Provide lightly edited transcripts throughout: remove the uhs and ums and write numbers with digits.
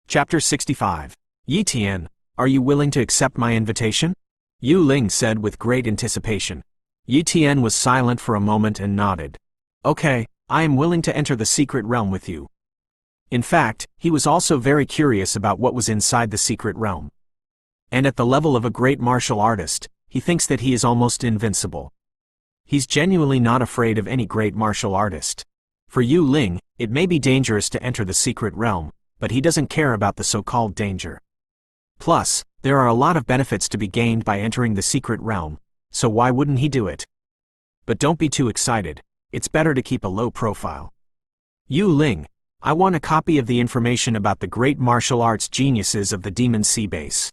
Chapter 65. Yi Tian, are you willing to accept my invitation? Yu Ling said with great anticipation. Yi Tian was silent for a moment and nodded. Okay, I am willing to enter the secret realm with you. In fact, he was also very curious about what was inside the secret realm. And at the level of a great martial artist, he thinks that he is almost invincible. He's genuinely not afraid of any great martial artist. For Yu Ling, it may be dangerous to enter the secret realm, but he doesn't care about the so-called danger. Plus, there are a lot of benefits to be gained by entering the secret realm, so why wouldn't he do it? But don't be too excited, it's better to keep a low profile. Yu Ling, I want a copy of the information about the great martial arts geniuses of the Demon Sea base.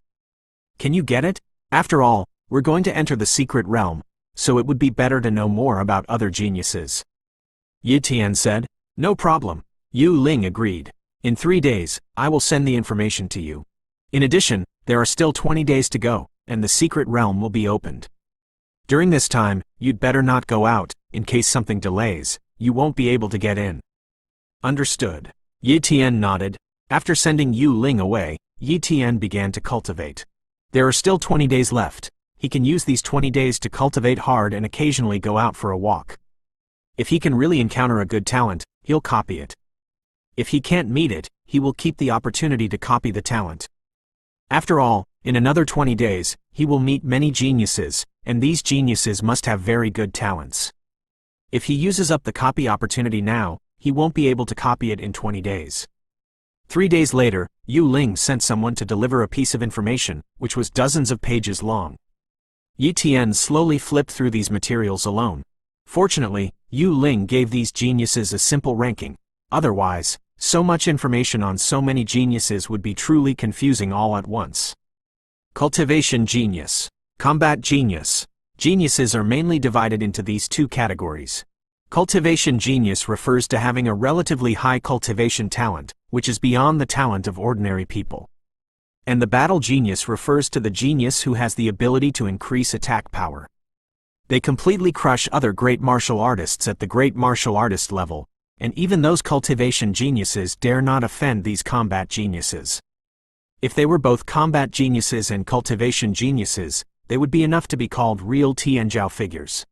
Can you get it? After all, we're going to enter the secret realm, so it would be better to know more about other geniuses. Yi Tian said. No problem. Yu Ling agreed. In 3 days, I will send the information to you. In addition, there are still 20 days to go, and the secret realm will be opened. During this time, you'd better not go out, in case something delays, you won't be able to get in. Understood. Yi Tian nodded. After sending Yu Ling away, Yi Tian began to cultivate. There are still 20 days left. He can use these 20 days to cultivate hard and occasionally go out for a walk. If he can really encounter a good talent, he'll copy it. If he can't meet it, he will keep the opportunity to copy the talent. After all, in another 20 days, he will meet many geniuses, and these geniuses must have very good talents. If he uses up the copy opportunity now, he won't be able to copy it in 20 days. 3 days later, Yu Ling sent someone to deliver a piece of information, which was dozens of pages long. Yi Tian slowly flipped through these materials alone. Fortunately, Yu Ling gave these geniuses a simple ranking. Otherwise, so much information on so many geniuses would be truly confusing all at once. Cultivation genius. Combat genius. Geniuses are mainly divided into these two categories. Cultivation genius refers to having a relatively high cultivation talent, which is beyond the talent of ordinary people. And the battle genius refers to the genius who has the ability to increase attack power. They completely crush other great martial artists at the great martial artist level, and even those cultivation geniuses dare not offend these combat geniuses. If they were both combat geniuses and cultivation geniuses, they would be enough to be called real Tianjiao figures.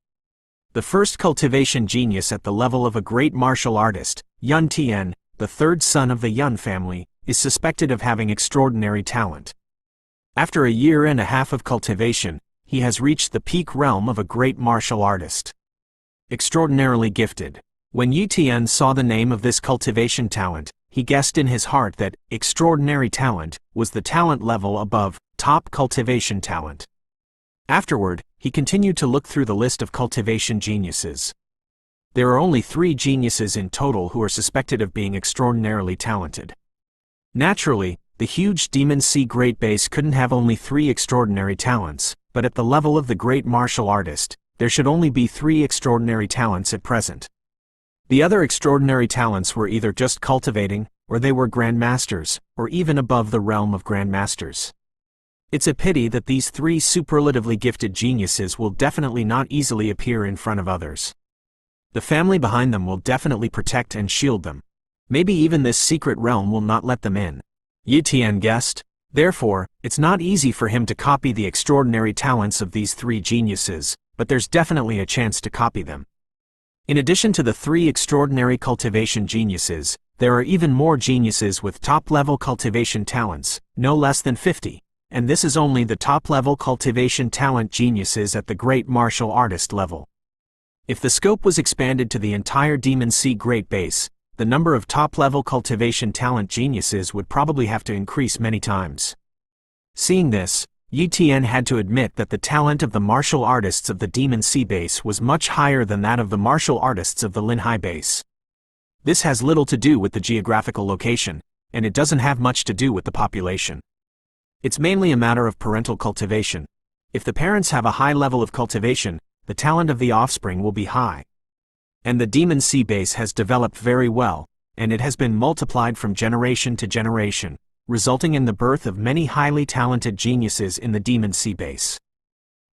The first cultivation genius at the level of a great martial artist, Yun Tian, the third son of the Yun family, is suspected of having extraordinary talent. After a year and a half of cultivation, he has reached the peak realm of a great martial artist. Extraordinarily gifted. When Yi Tian saw the name of this cultivation talent, he guessed in his heart that extraordinary talent was the talent level above top cultivation talent. Afterward, he continued to look through the list of cultivation geniuses. There are only 3 geniuses in total who are suspected of being extraordinarily talented. Naturally, the huge Demon Sea Great Base couldn't have only 3 extraordinary talents, but at the level of the great martial artist, there should only be 3 extraordinary talents at present. The other extraordinary talents were either just cultivating, or they were grandmasters, or even above the realm of grandmasters. It's a pity that these 3 superlatively gifted geniuses will definitely not easily appear in front of others. The family behind them will definitely protect and shield them. Maybe even this secret realm will not let them in. Yi Tian guessed. Therefore, it's not easy for him to copy the extraordinary talents of these 3 geniuses, but there's definitely a chance to copy them. In addition to the 3 extraordinary cultivation geniuses, there are even more geniuses with top-level cultivation talents, no less than 50, and this is only the top-level cultivation talent geniuses at the great martial artist level. If the scope was expanded to the entire Demon Sea Great Base, the number of top-level cultivation talent geniuses would probably have to increase many times. Seeing this, Yi Tian had to admit that the talent of the martial artists of the Demon Sea Base was much higher than that of the martial artists of the Linhai Base. This has little to do with the geographical location, and it doesn't have much to do with the population. It's mainly a matter of parental cultivation. If the parents have a high level of cultivation, the talent of the offspring will be high. And the Demon Sea Base has developed very well, and it has been multiplied from generation to generation, resulting in the birth of many highly talented geniuses in the Demon Sea Base.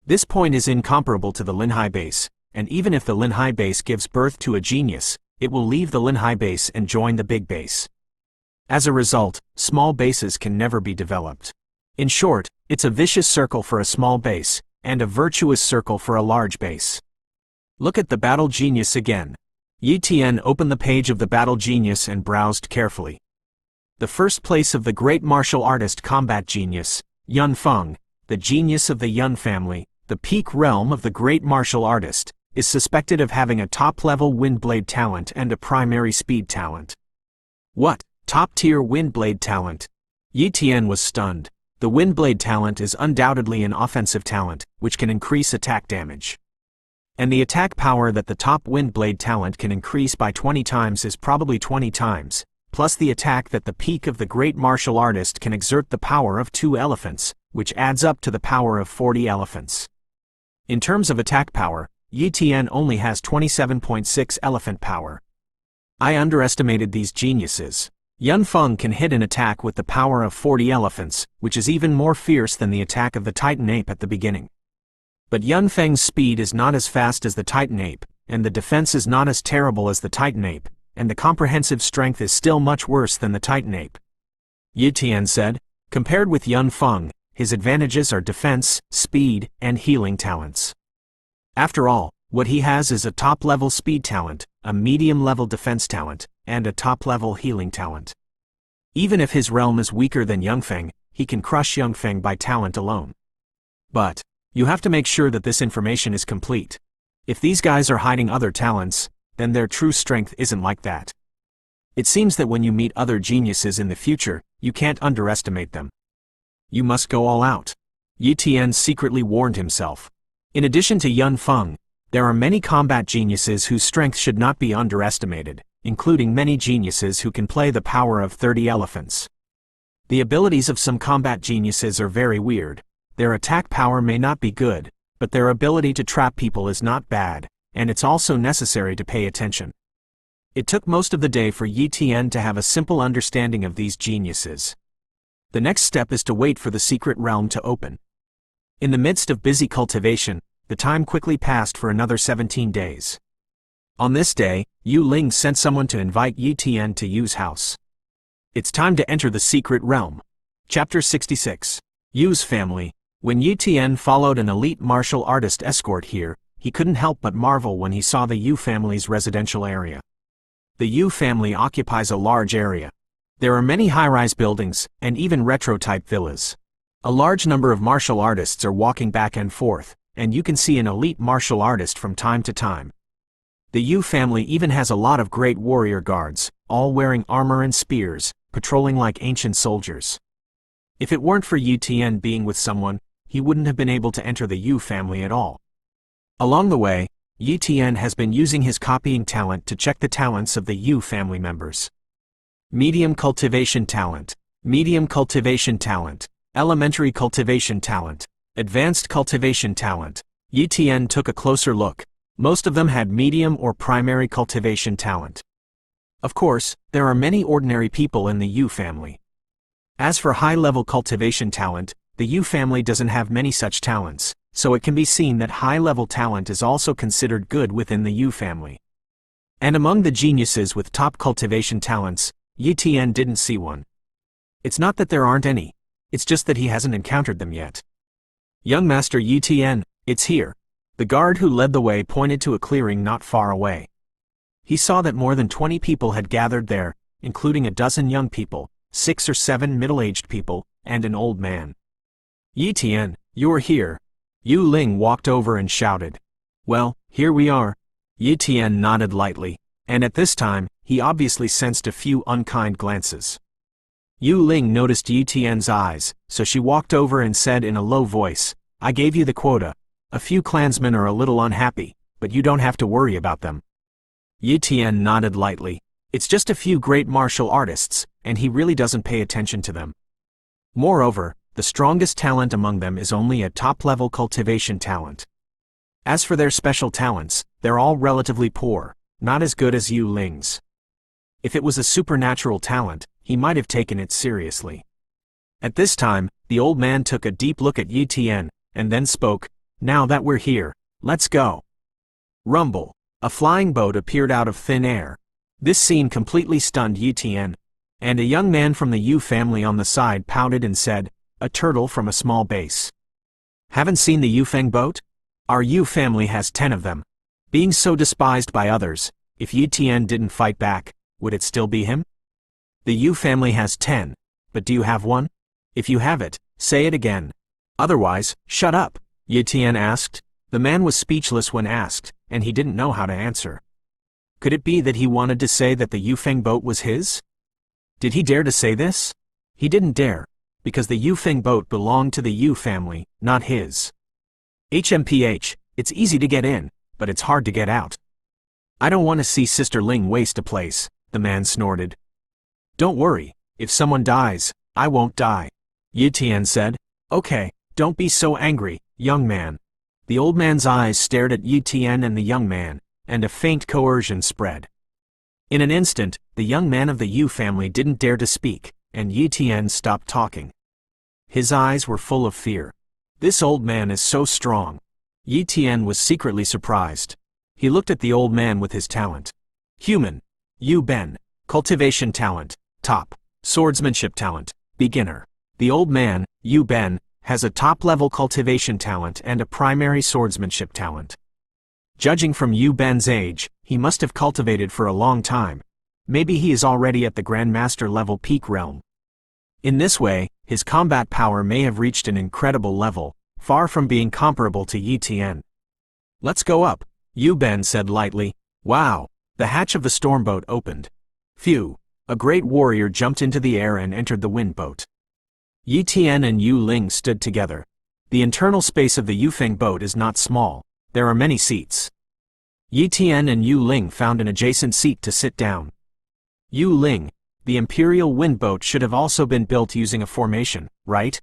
This point is incomparable to the Linhai Base, and even if the Linhai Base gives birth to a genius, it will leave the Linhai Base and join the Big Base. As a result, small bases can never be developed. In short, it's a vicious circle for a small base, and a virtuous circle for a large base. Look at the Battle Genius again. Yi Tian opened the page of the Battle Genius and browsed carefully. The first place of the great martial artist combat genius, Yun Feng, the genius of the Yun family, the peak realm of the great martial artist, is suspected of having a top-level wind blade talent and a primary speed talent. What? Top-tier wind blade talent? Yi Tian was stunned. The wind blade talent is undoubtedly an offensive talent, which can increase attack damage. And the attack power that the top wind blade talent can increase by 20 times is probably 20 times, plus the attack that the peak of the great martial artist can exert the power of 2 elephants, which adds up to the power of 40 elephants. In terms of attack power, Yi Tian only has 27.6 elephant power. I underestimated these geniuses. Yun Feng can hit an attack with the power of 40 elephants, which is even more fierce than the attack of the Titan ape at the beginning. But Yun Feng's speed is not as fast as the Titan ape, and the defense is not as terrible as the Titan ape, and the comprehensive strength is still much worse than the Titan ape. Yi Tian said, compared with Yun Feng, his advantages are defense, speed, and healing talents. After all, what he has is a top-level speed talent, a medium-level defense talent, and a top-level healing talent. Even if his realm is weaker than Yunfeng, he can crush Yunfeng by talent alone. But you have to make sure that this information is complete. If these guys are hiding other talents, then their true strength isn't like that. It seems that when you meet other geniuses in the future, you can't underestimate them. You must go all out. Yi Tian secretly warned himself. In addition to Yun Feng, there are many combat geniuses whose strength should not be underestimated, including many geniuses who can play the power of 30 elephants. The abilities of some combat geniuses are very weird. Their attack power may not be good, but their ability to trap people is not bad, and it's also necessary to pay attention. It took most of the day for Yi Tian to have a simple understanding of these geniuses. The next step is to wait for the secret realm to open. In the midst of busy cultivation, the time quickly passed for another 17 days. On this day, Yu Ling sent someone to invite Yi Tian to Yu's house. It's time to enter the secret realm. Chapter 66. Yu's family. When Yi Tian followed an elite martial artist escort here, he couldn't help but marvel when he saw the Yu family's residential area. The Yu family occupies a large area. There are many high-rise buildings, and even retro-type villas. A large number of martial artists are walking back and forth, and you can see an elite martial artist from time to time. The Yu family even has a lot of great warrior guards, all wearing armor and spears, patrolling like ancient soldiers. If it weren't for Yi Tian being with someone, he wouldn't have been able to enter the Yu family at all. Along the way, Yi Tian has been using his copying talent to check the talents of the Yu family members. Medium cultivation talent, medium cultivation talent, elementary cultivation talent, advanced cultivation talent. Yi Tian took a closer look. Most of them had medium or primary cultivation talent. Of course, there are many ordinary people in the Yu family. As for high-level cultivation talent, the Yu family doesn't have many such talents, so it can be seen that high-level talent is also considered good within the Yu family. And among the geniuses with top cultivation talents, Yi Tian didn't see one. It's not that there aren't any, it's just that he hasn't encountered them yet. Young Master Yi Tian, it's here. The guard who led the way pointed to a clearing not far away. He saw that more than 20 people had gathered there, including a dozen young people, 6 or 7 middle-aged people, and an old man. Yi Tian, you're here. Yu Ling walked over and shouted. Well, here we are. Yi Tian nodded lightly, and at this time, he obviously sensed a few unkind glances. Yu Ling noticed Yi Tian's eyes, so she walked over and said in a low voice, I gave you the quota. A few clansmen are a little unhappy, but you don't have to worry about them. Yi Tian nodded lightly. It's just a few great martial artists, and he really doesn't pay attention to them. Moreover, the strongest talent among them is only a top-level cultivation talent. As for their special talents, they're all relatively poor, not as good as Yu Ling's. If it was a supernatural talent, he might have taken it seriously. At this time, the old man took a deep look at Yi Tian, and then spoke, Now that we're here, let's go. Rumble. A flying boat appeared out of thin air. This scene completely stunned Yi Tian. And a young man from the Yu family on the side pouted and said, "A turtle from a small base. Haven't seen the Yufeng boat? Our Yu family has 10 of them." Being so despised by others, if Yi Tian didn't fight back, would it still be him? The Yu family has 10, but do you have one? If you have it, say it again. Otherwise, shut up, Yi Tian asked. The man was speechless when asked, and he didn't know how to answer. Could it be that he wanted to say that the Yufeng boat was his? Did he dare to say this? He didn't dare, because the Yufeng boat belonged to the Yu family, not his. HMPH, it's easy to get in, but it's hard to get out. I don't want to see Sister Ling waste a place, the man snorted. Don't worry, if someone dies, I won't die, Yi Tian said. Okay, don't be so angry, young man. The old man's eyes stared at Yi Tian and the young man, and a faint coercion spread. In an instant, the young man of the Yu family didn't dare to speak, and Yi Tian stopped talking. His eyes were full of fear. This old man is so strong. Yi Tian was secretly surprised. He looked at the old man with his talent. Human. Yu Ben. Cultivation talent. Top. Swordsmanship talent. Beginner. The old man, Yu Ben, has a top-level cultivation talent and a primary swordsmanship talent. Judging from Yu Ben's age, he must have cultivated for a long time. Maybe he is already at the Grandmaster level peak realm. In this way, his combat power may have reached an incredible level, far from being comparable to Yi Tian. Let's go up, Yu Ben said lightly. Wow! The hatch of the stormboat opened. Phew! A great warrior jumped into the air and entered the wind boat. Yi Tian and Yu Ling stood together. The internal space of the Yufeng boat is not small. There are many seats. Yi Tian and Yu Ling found an adjacent seat to sit down. Yu Ling, the Imperial wind boat should have also been built using a formation, right?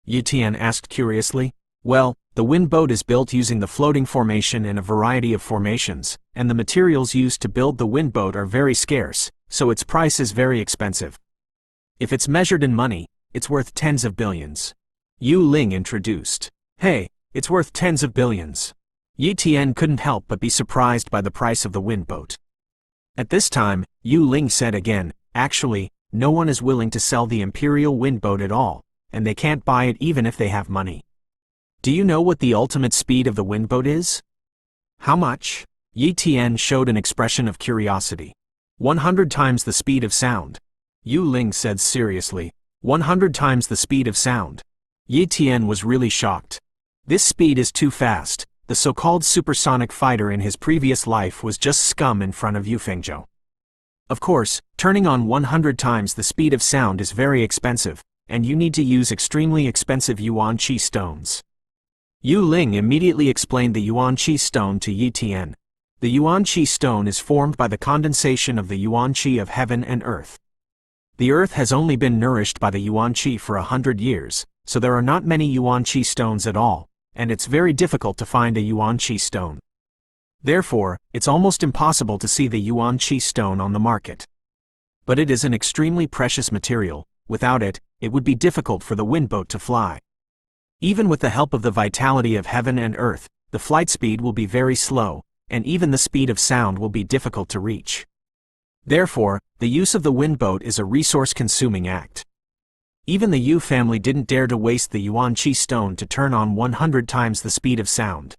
Yi Tian asked curiously. Well, the wind boat is built using the floating formation and a variety of formations, and the materials used to build the wind boat are very scarce, so its price is very expensive. If it's measured in money, it's worth tens of billions. Yu Ling introduced. Hey, it's worth tens of billions. Yi Tian couldn't help but be surprised by the price of the wind boat. At this time, Yu Ling said again, actually, no one is willing to sell the Imperial wind boat at all, and they can't buy it even if they have money. Do you know what the ultimate speed of the wind boat is? How much? Yi Tian showed an expression of curiosity. 100 times the speed of sound. Yu Ling said seriously. 100 times the speed of sound. Yi Tian was really shocked. This speed is too fast. The so-called supersonic fighter in his previous life was just scum in front of Yufengzhou. Of course, turning on 100 times the speed of sound is very expensive, and you need to use extremely expensive Yuan Qi stones. Yu Ling immediately explained the Yuan Qi stone to Yi Tian. The Yuan Qi stone is formed by the condensation of the Yuan Qi of heaven and earth. The earth has only been nourished by the Yuan Qi for 100 years, so there are not many Yuan Qi stones at all, and it's very difficult to find a Yuan Qi stone. Therefore, it's almost impossible to see the Yuan Qi stone on the market. But it is an extremely precious material. Without it, it would be difficult for the wind boat to fly. Even with the help of the vitality of heaven and earth, the flight speed will be very slow, and even the speed of sound will be difficult to reach. Therefore, the use of the wind boat is a resource-consuming act. Even the Yu family didn't dare to waste the Yuan Qi stone to turn on 100 times the speed of sound.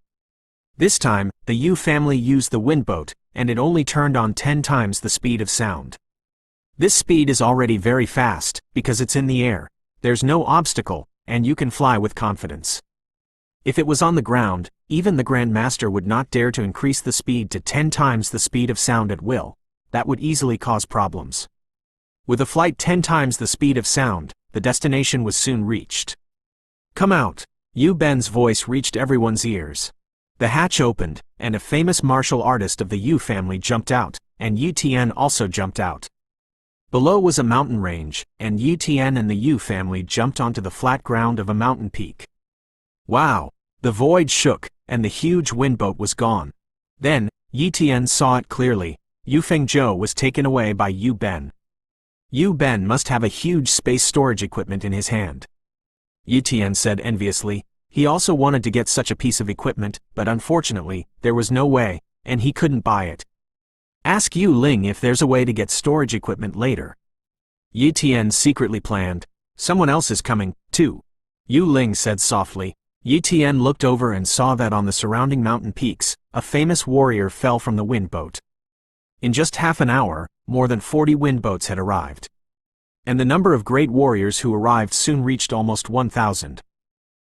This time, the Yu family used the wind boat, and it only turned on 10 times the speed of sound. This speed is already very fast, because it's in the air, there's no obstacle, and you can fly with confidence. If it was on the ground, even the Grand Master would not dare to increase the speed to 10 times the speed of sound at will. That would easily cause problems. With a flight 10 times the speed of sound, the destination was soon reached. Come out! Yu Ben's voice reached everyone's ears. The hatch opened, and a famous martial artist of the Yu family jumped out, and Yi Tian also jumped out. Below was a mountain range, and Yi Tian and the Yu family jumped onto the flat ground of a mountain peak. Wow! The void shook, and the huge wind boat was gone. Then, Yi Tian saw it clearly. Yufengzhou was taken away by Yu Ben. Yu Ben must have a huge space storage equipment in his hand. Yi Tian said enviously. He also wanted to get such a piece of equipment, but unfortunately, there was no way, and he couldn't buy it. Ask Yu Ling if there's a way to get storage equipment later. Yi Tian secretly planned. Someone else is coming, too. Yu Ling said softly. Yi Tian looked over and saw that on the surrounding mountain peaks, a famous warrior fell from the wind boat. In just half an hour, more than 40 wind boats had arrived. And the number of great warriors who arrived soon reached almost 1,000.